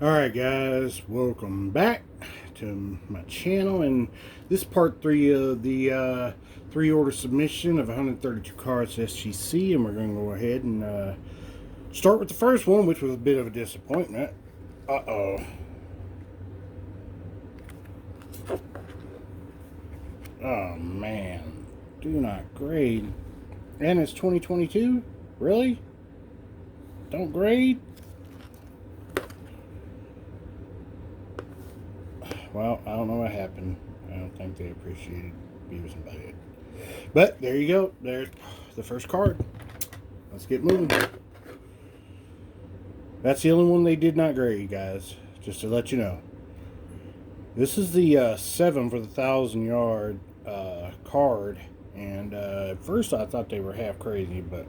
Alright guys, welcome back to my channel, and this part 3 of the 3-order submission of 132 cards to SGC, and we're going to go ahead and start with the first one, which was a bit of a disappointment. Uh-oh. Oh man, do not grade. And it's 2022? Really? Don't grade? Well, I don't know what happened. I don't think they appreciated Beavis and Butthead. But there you go. There's the first card. Let's get moving. That's the only one they did not grade, guys. Just to let you know. This is the 7 for the 1,000-yard card. And at first I thought they were half crazy, but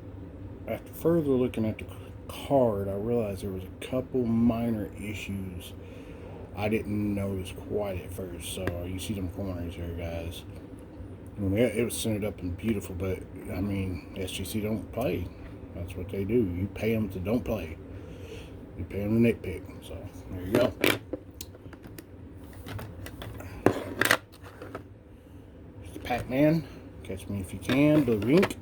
after further looking at the card, I realized there was a couple minor issues I didn't notice quite at first. So you see them corners here, guys. I mean, it was centered up and beautiful, but I mean, SGC don't play. That's what they do. You pay them to don't play. You pay them to nitpick. So there you go. It's the Pac-Man. Catch Me If You Can. Blue ink.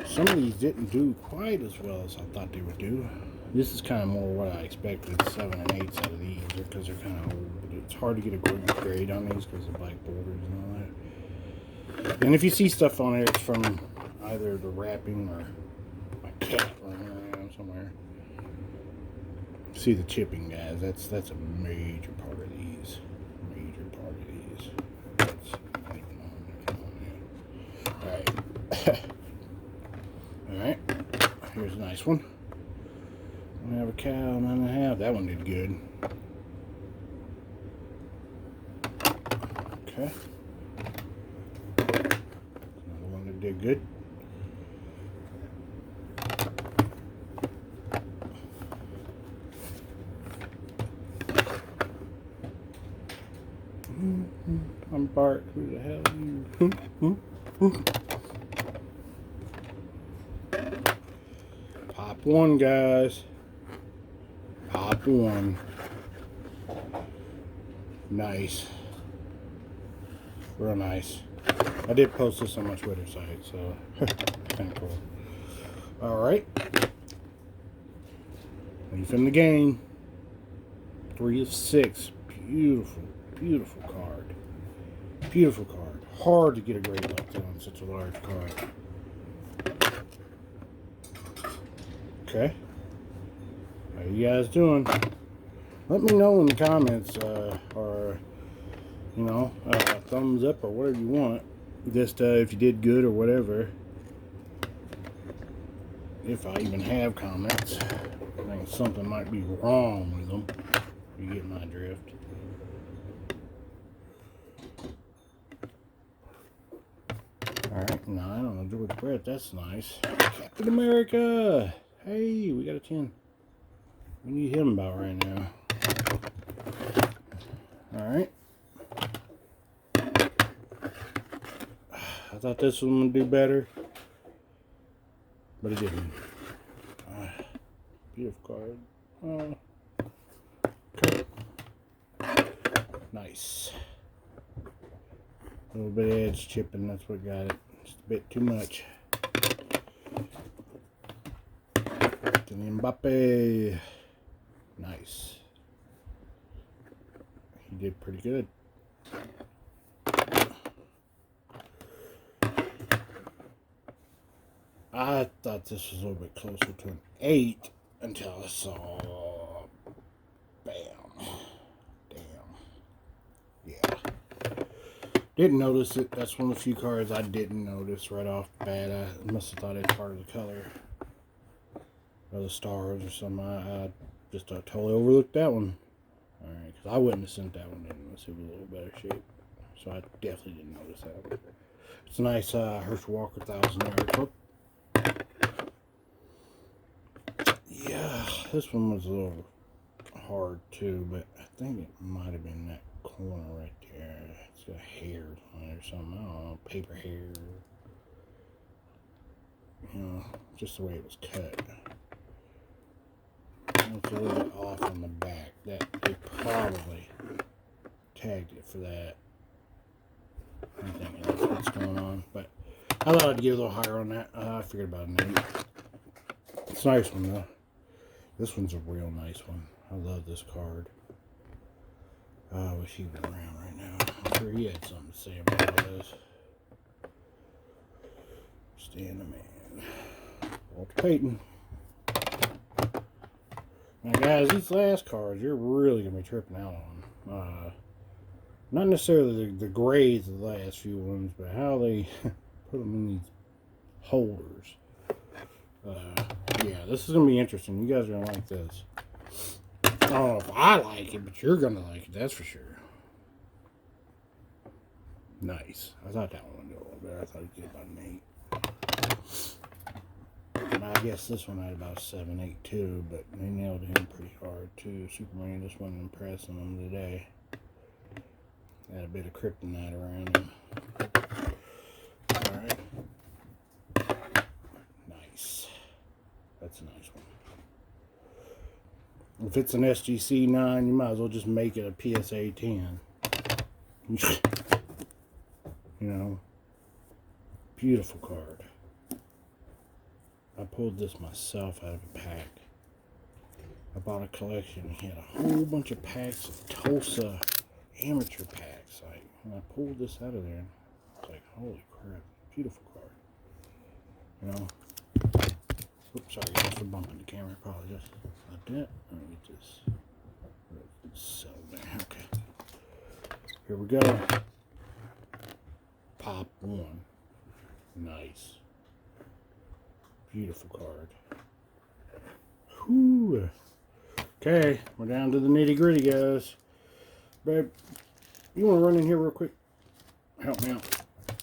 Some of these didn't do quite as well as I thought they would do. This is kind of more what I expected, 7 and 8s out of these, because they're kind of old. It's hard to get a good grade on these because of black borders and all that. And if you see stuff on there, it's from either the wrapping or my cat running around somewhere. See the chipping, guys. That's a major part of these. Major part of these. That's not even on there. Alright. Alright. Here's a nice one. I have a cow, 9.5. That one did good. Okay. Another one that did good. I'm Bart. Who the hell are you? Pop one, guys. Pop one. Nice. Real nice. I did post this on my Twitter site, so kind of cool. Alright. Leaf in the game. 3 of 6. Beautiful, beautiful card. Beautiful card. Hard to get a grade like that on such a large card. Okay. How you guys doing? Let me know in the comments, or you know, thumbs up or whatever you want. Just if you did good or whatever. If I even have comments, I think something might be wrong with them. You get my drift. All right, 9 on the George Brett. That's nice. Captain America. Hey, we got a 10. We need him about right now. Alright. I thought this one would do better, but it didn't. Beautiful card. Okay. Nice. A little bit of edge chipping, that's what got it. Just a bit too much. Mbappe. Nice. He did pretty good. I thought this was a little bit closer to an 8 until I saw. Bam. Damn. Yeah. Didn't notice it. That's one of the few cards I didn't notice right off the bat. I must have thought it was part of the color. Or the stars or something. I just totally overlooked that one. Alright, because I wouldn't have sent that one in unless it was a little better shape. So I definitely didn't notice that one. It's a nice Herschel Walker 1,000-yard clip. Yeah, this one was a little hard too, but I think it might have been that corner right there. It's got hairs on it or something. I don't know, paper hair. You know, just the way it was cut. It's a little bit off on the back. That they probably tagged it for that. I think that's what's going on. But I thought I'd give a little higher on that. I figured about an 8. It's a nice one though. This one's a real nice one. I love this card. I wish he was around right now. I'm sure he had something to say about all this. Stan the Man. Walter Payton. Now guys, these last cards you're really going to be tripping out on. Not necessarily the grades of the last few ones, but how they put them in these holders. Yeah, this is going to be interesting. You guys are going to like this. I don't know if I like it, but you're going to like it, that's for sure. Nice. I thought that one would go a little better. I thought it'd get about an 8. And I guess this one had about 7, 8 too, but they nailed him pretty hard too. Superman just wasn't impressing them today. Had a bit of kryptonite around him. Alright. Nice. That's a nice one. If it's an SGC 9, you might as well just make it a PSA 10. You know, beautiful card. I pulled this myself out of a pack. I bought a collection. He had a whole bunch of packs of Tulsa amateur packs. Like, and I pulled this out of there. And I was like, holy crap, beautiful card. You know. Oops, sorry guys for bumping the camera. I apologize about that. Let me get this. So there. Okay. Here we go. Pop 1. Nice. Beautiful card. Whew. Okay, we're down to the nitty gritty, guys. Babe, you want to run in here real quick? Help me out.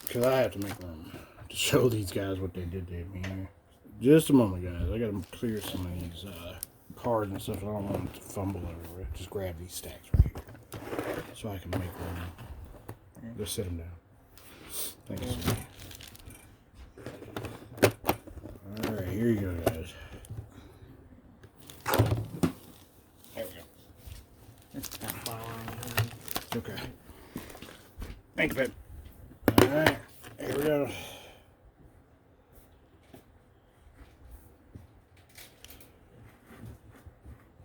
Because I have to make room to show these guys what they did to me here. Just a moment, guys. I got to clear some of these cards and stuff. I don't want them to fumble everywhere. Just grab these stacks right here. So I can make room. Just sit them down. Thank you, sir. Alright, here you go, guys. There we go. It's okay. Thanks, babe. Alright, here we go.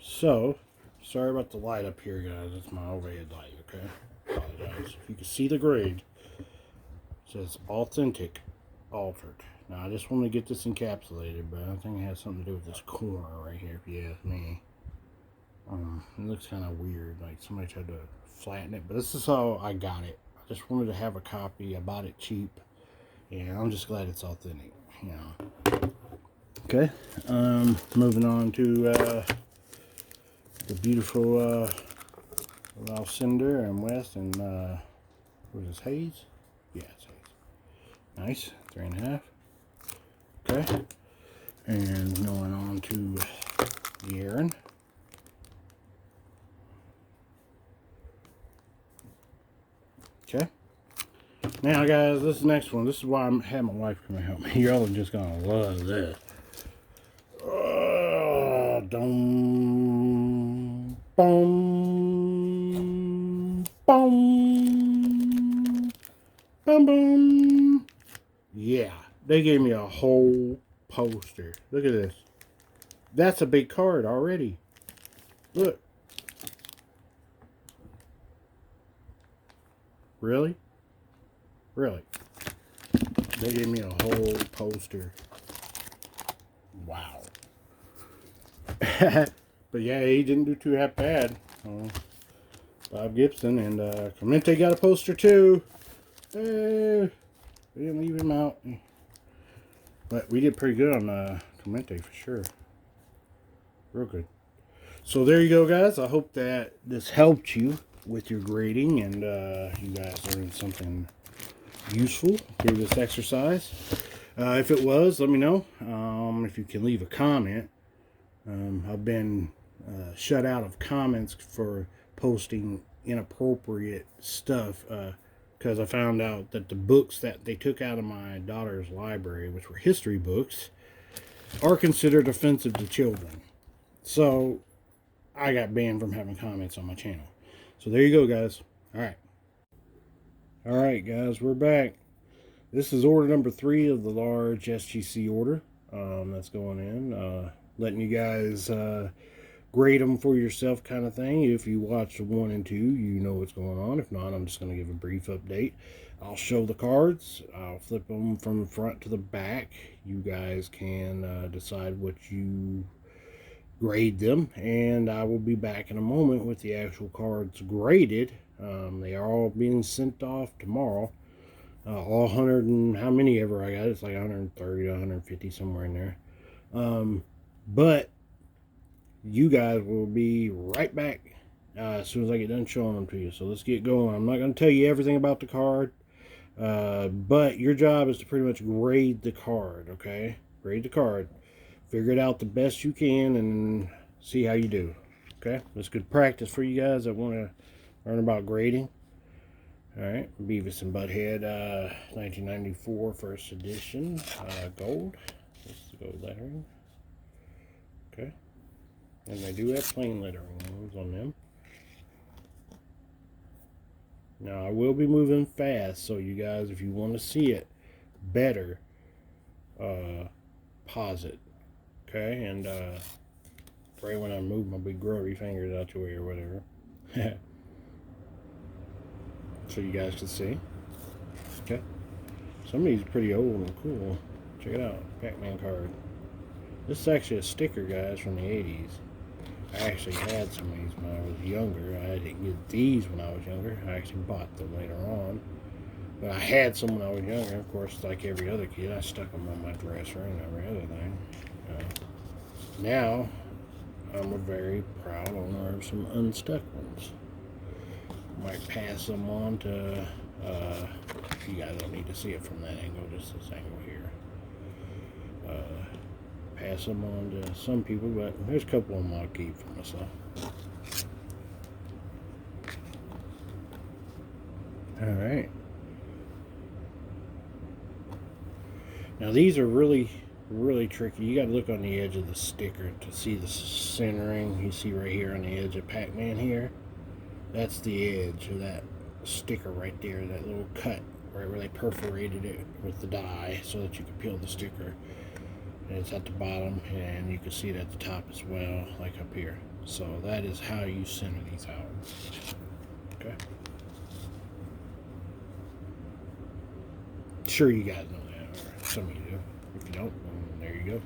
So, sorry about the light up here, guys. It's my overhead light, okay? Apologize. If you can see the grade, it says authentic altered. Now, I just want to get this encapsulated, but I think it has something to do with this corner right here, if you ask me. It looks kind of weird, like somebody tried to flatten it, but this is how I got it. I just wanted to have a copy. I bought it cheap, and I'm just glad it's authentic, you know. Okay, moving on to the beautiful Alcindor and West and what is this, Hayes? Yeah, it's Hayes. Nice, 3.5. Okay, and going on to the Aaron. Okay. Now, guys, this next one. This is why I'm having my wife come and help me. Y'all are just gonna love this. Boom, boom, boom, boom, boom. Yeah, they gave me a whole poster. Look at this. That's a big card already. Look. Really? Really? They gave me a whole poster. Wow. But yeah, he didn't do too half bad. Bob Gibson and Clemente got a poster too. They didn't leave him out. But we did pretty good on Clemente for sure. Real good. So there you go, guys. I hope that this helped you with your grading and you guys learned something useful through this exercise. If it was, let me know. If you can leave a comment. I've been shut out of comments for posting inappropriate stuff because I found out that the books that they took out of my daughter's library, which were history books, are considered offensive to children. So I got banned from having comments on my channel. So there you go, guys. All right, guys, we're back. This is order number 3 of the large SGC order that's going in. Letting you guys grade them for yourself, kind of thing. If you watch the 1 and 2, you know what's going on. If not, I'm just going to give a brief update. I'll show the cards. I'll flip them from the front to the back. You guys can decide what you grade them, and I will be back in a moment with the actual cards graded. They are all being sent off tomorrow. All 100 and how many ever I got. It's like 130 to 150, somewhere in there. But you guys will be right back as soon as I get done showing them to you. So let's get going. I'm not going to tell you everything about the card, but your job is to pretty much grade the card, okay? Grade the card. Figure it out the best you can and see how you do, okay? That's good practice for you guys that want to learn about grading. All right, Beavis and Butthead, 1994 first edition, gold. This is the gold lettering. Okay, and they do have plain lettering on them. Now I will be moving fast, so you guys, if you want to see it better, pause it. Okay, and pray when I move my big grubby fingers out your way or whatever. So you guys can see. Okay. Some of these are pretty old and cool. Check it out. Pac-Man card. This is actually a sticker, guys, from the 80s. I actually had some of these when I was younger. I didn't get these when I was younger. I actually bought them later on. But I had some when I was younger. Of course, like every other kid, I stuck them on my dresser and every other thing. Now, I'm a very proud owner of some unstuck ones. Might pass them on to, you guys don't need to see it from that angle, just this angle here. Pass them on to some people, but there's a couple of them I'll keep for myself. Alright. Now these are really tricky. You got to look on the edge of the sticker to see the centering. You see right here on the edge of Pac-Man here. That's the edge of that sticker right there, that little cut right where they perforated it with the die so that you could peel the sticker. And it's at the bottom, and you can see it at the top as well, like up here. So that is how you center these out. Okay. Sure, you guys know that, or some of you do. If you don't, then there you go.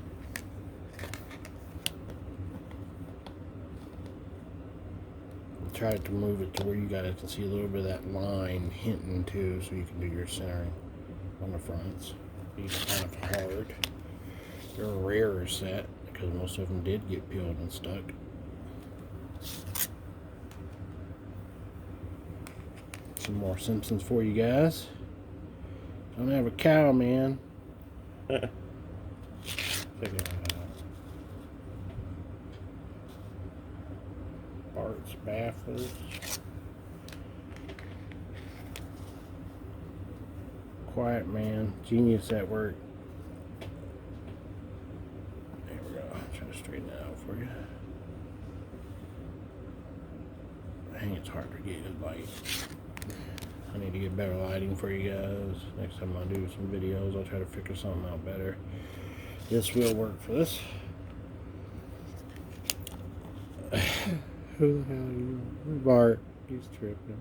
Try to move it to where you guys can see a little bit of that line hinting too, so you can do your centering on the fronts. These are kind of hard. They're a rarer set because most of them did get peeled and stuck. Some more Simpsons for you guys. Don't have a cow, man. Check it out. Bart's Baffles. Quiet Man. Genius at Work. There we go. I'll try to straighten that out for you. Dang, it's hard to get good light. I need to get better lighting for you guys. Next time I do some videos, I'll try to figure something out better. This will work for this. Who the hell are you? Bart. He's tripping.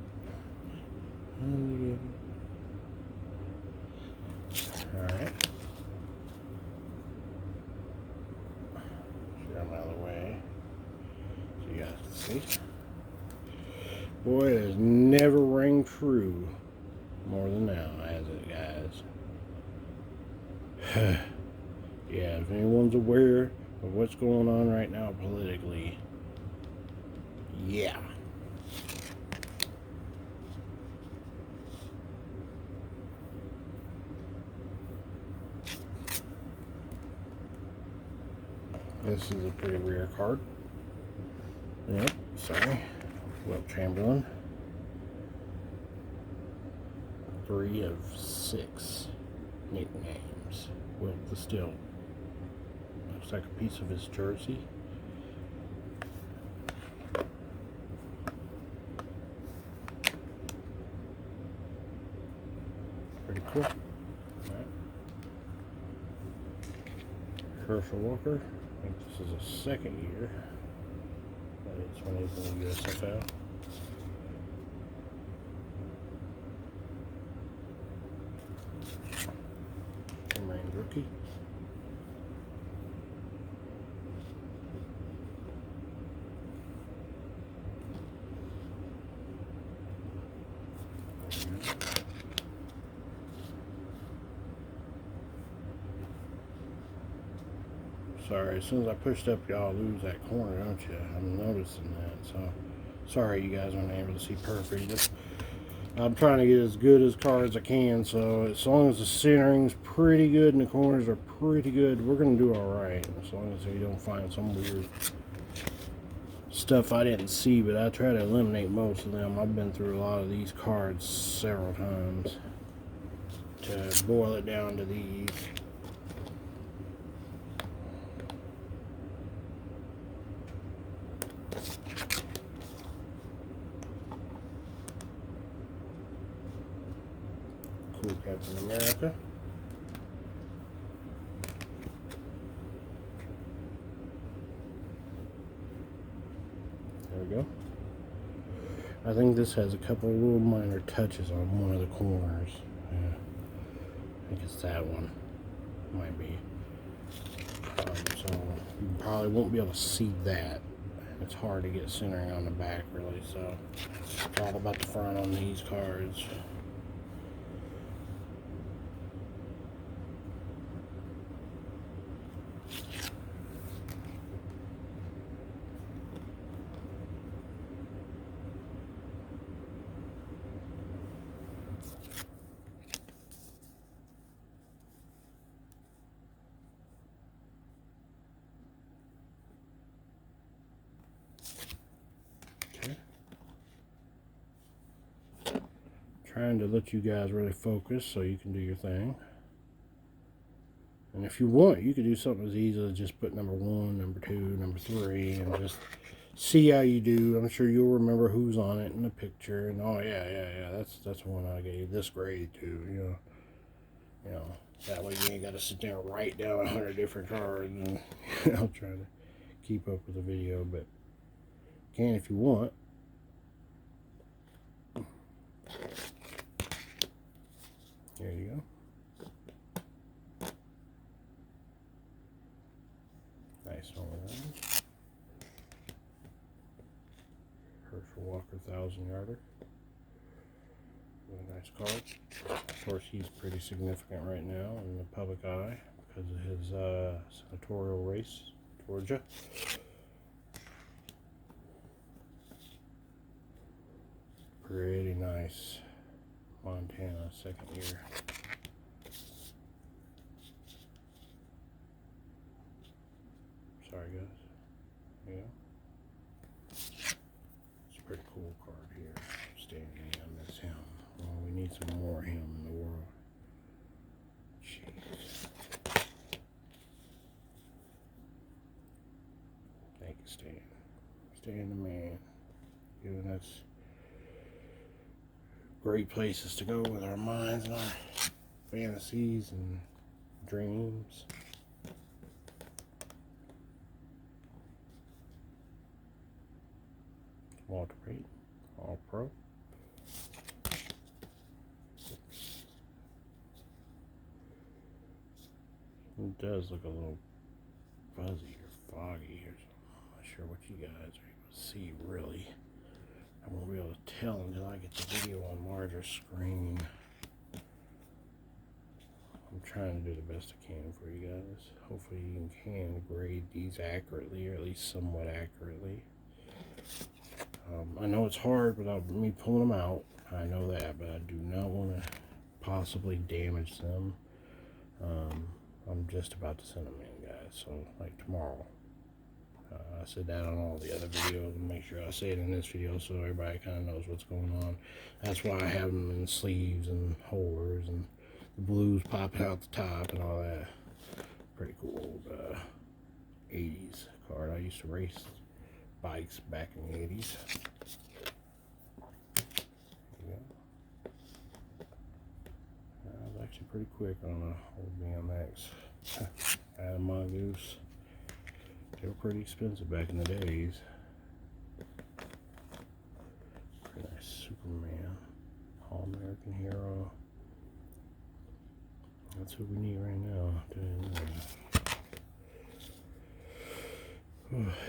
Alright. Get him out of the way so you guys can see. Boy, it has never rang true more than now, has it, guys? Yeah, if anyone's aware of what's going on right now politically, yeah. This is a pretty rare card. Yep, sorry. Wilt Chamberlain. 3 of 6 nicknames. Wilt the Still. Looks like a piece of his jersey. Pretty cool. Alright. Herschel Walker. I think this is a second year. But it's when he's in the USFL. Rain rookie. Sorry, as soon as I pushed up, y'all lose that corner, don't you? I'm noticing that. So, sorry you guys aren't able to see perfect. I'm trying to get as good as cards I can, so as long as the centering's pretty good and the corners are pretty good, we're going to do alright. As long as we don't find some weird stuff I didn't see, but I try to eliminate most of them. I've been through a lot of these cards several times to boil it down to these. Cool Captain America. There we go. I think this has a couple of little minor touches on one of the corners. Yeah. I think it's that one. Might be. So you probably won't be able to see that. It's hard to get centering on the back really, so it's all about the front on these cards. Trying to let you guys really focus so you can do your thing. And if you want, you could do something as easy as just put number 1, number 2, number 3, and just see how you do. I'm sure you'll remember who's on it in the picture. And oh yeah, that's one I gave this grade to. You know, that way you ain't got to sit there and write down 100 different cards. And I'll try to keep up with the video, but can if you want. There you go. Nice one of those. Herschel Walker 1,000-yarder. Really nice card. Of course, he's pretty significant right now in the public eye because of his senatorial race, Georgia. Pretty nice. Montana, second year. Sorry, guys. Yeah. It's a pretty cool card here. Standing, I miss him. Well, we need some more of him in the world. Jeez. Thank you, Stan. Stan the man. Giving us great places to go with our minds and our fantasies and dreams. Walter Payton, All Pro. It does look a little fuzzy or foggy or something. I'm not sure what you guys are able to see really. I won't be able to tell until I get the video on larger screen. I'm trying to do the best I can for you guys. Hopefully you can grade these accurately, or at least somewhat accurately. I know it's hard without me pulling them out. I know that, but I do not want to possibly damage them. I'm just about to send them in, guys. So, like tomorrow. I said that on all the other videos, and make sure I say it in this video so everybody kind of knows what's going on. That's why I have them in sleeves and holders, and the blues popping out the top and all that. Pretty cool old 80s card. I used to race bikes back in the 80s. actually pretty quick on a old BMX. Had a Mongoose. They were pretty expensive back in the days. Pretty nice Superman. All American Hero. That's what we need right now.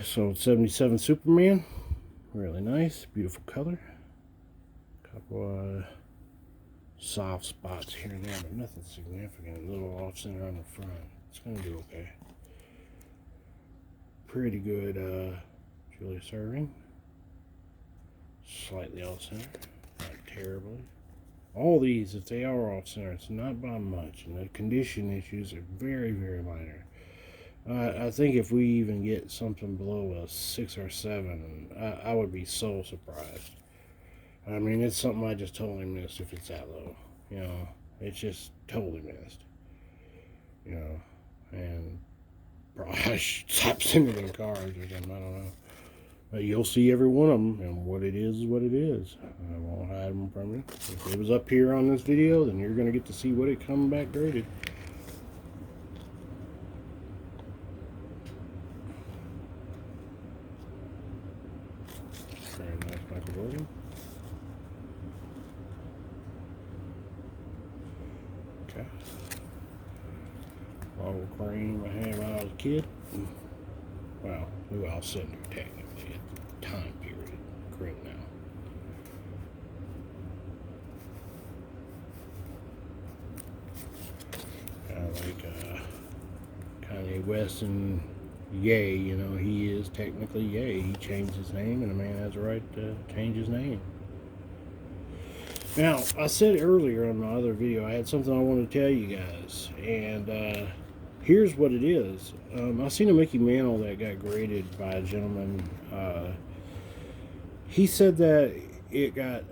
So 77 Superman. Really nice. Beautiful color. Couple soft spots here and there, but nothing significant. A little off center on the front. It's gonna do okay. Pretty good Julius Erving. Slightly off center, not terribly. All these, if they are off center, it's not by much, and the condition issues are very, very minor. I think if we even get something below a 6 or 7, I would be so surprised. I mean, it's something I just totally missed if it's that low. You know, it's just totally missed. You know, and probably I should stop sending in cards or something. I don't know. But you'll see every one of them, and what it is what it is. I won't hide them from you. If it was up here on this video, then you're going to get to see what it come back graded. Very nice Michael Jordan. Okay. Old cream I had when I was a kid. Well, who I'll send her technically at the time period. Cream now. Kind of like Kanye West and Ye, you know, he is technically Ye. He changed his name, and a man has a right to change his name. Now, I said earlier on my other video, I had something I wanted to tell you guys, and here's what it is. I seen a Mickey Mantle that got graded by a gentleman. He said that it got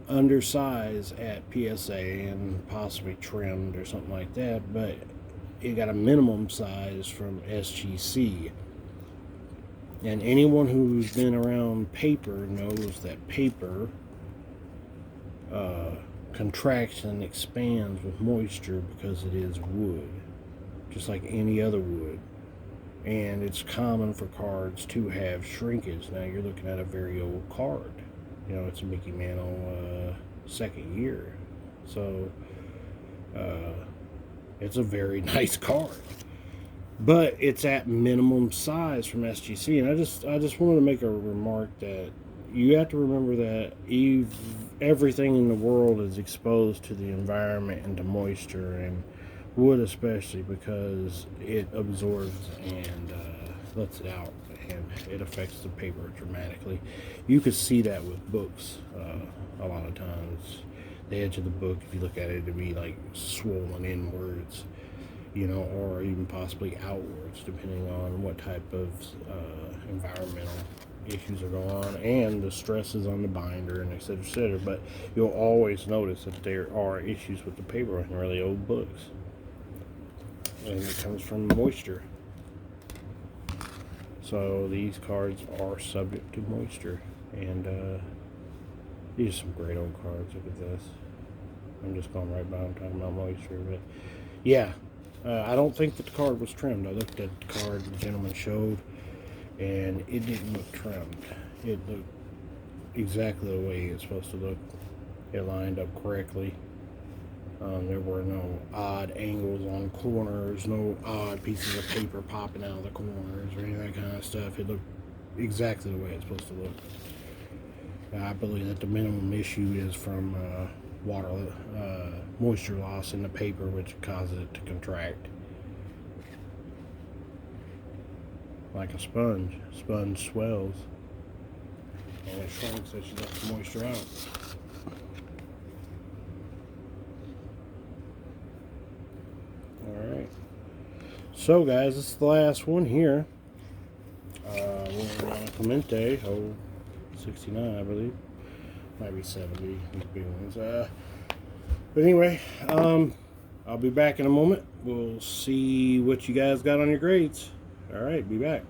undersized at PSA and possibly trimmed or something like that, but it got a minimum size from SGC. And anyone who's been around paper knows that paper contracts and expands with moisture because it is wood, just like any other wood. And it's common for cards to have shrinkage. Now you're looking at a very old card. You know, it's a Mickey Mantle second year. So it's a very nice card. But it's at minimum size from SGC. And I just wanted to make a remark that you have to remember that everything in the world is exposed to the environment and to moisture, and wood especially, because it absorbs and lets it out, and it affects the paper dramatically. You could see that with books a lot of times. The edge of the book, if you look at it, it'd be like swollen inwards, you know, or even possibly outwards, depending on what type of environmental issues are going on and the stresses on the binder and et cetera, et cetera. But you'll always notice that there are issues with the paper in really old books, and it comes from moisture. So these cards are subject to moisture, and these are some great old cards. Look at this. I'm just going right by them talking about moisture, but yeah, I don't think that the card was trimmed. I looked at the card the gentleman showed, and it didn't look trimmed. It looked exactly the way it's supposed to look. It lined up correctly. There were no odd angles on corners, no odd pieces of paper popping out of the corners or any of that kind of stuff. It looked exactly the way it's supposed to look. I believe that the minimum issue is from moisture loss in the paper, which causes it to contract. Like a sponge. Sponge swells and it shrinks as you let the moisture out. Alright. So guys, this is the last one here. We're on Clemente, 69 I believe. Might be 70, these big ones. But anyway, I'll be back in a moment. We'll see what you guys got on your grades. Alright, be back.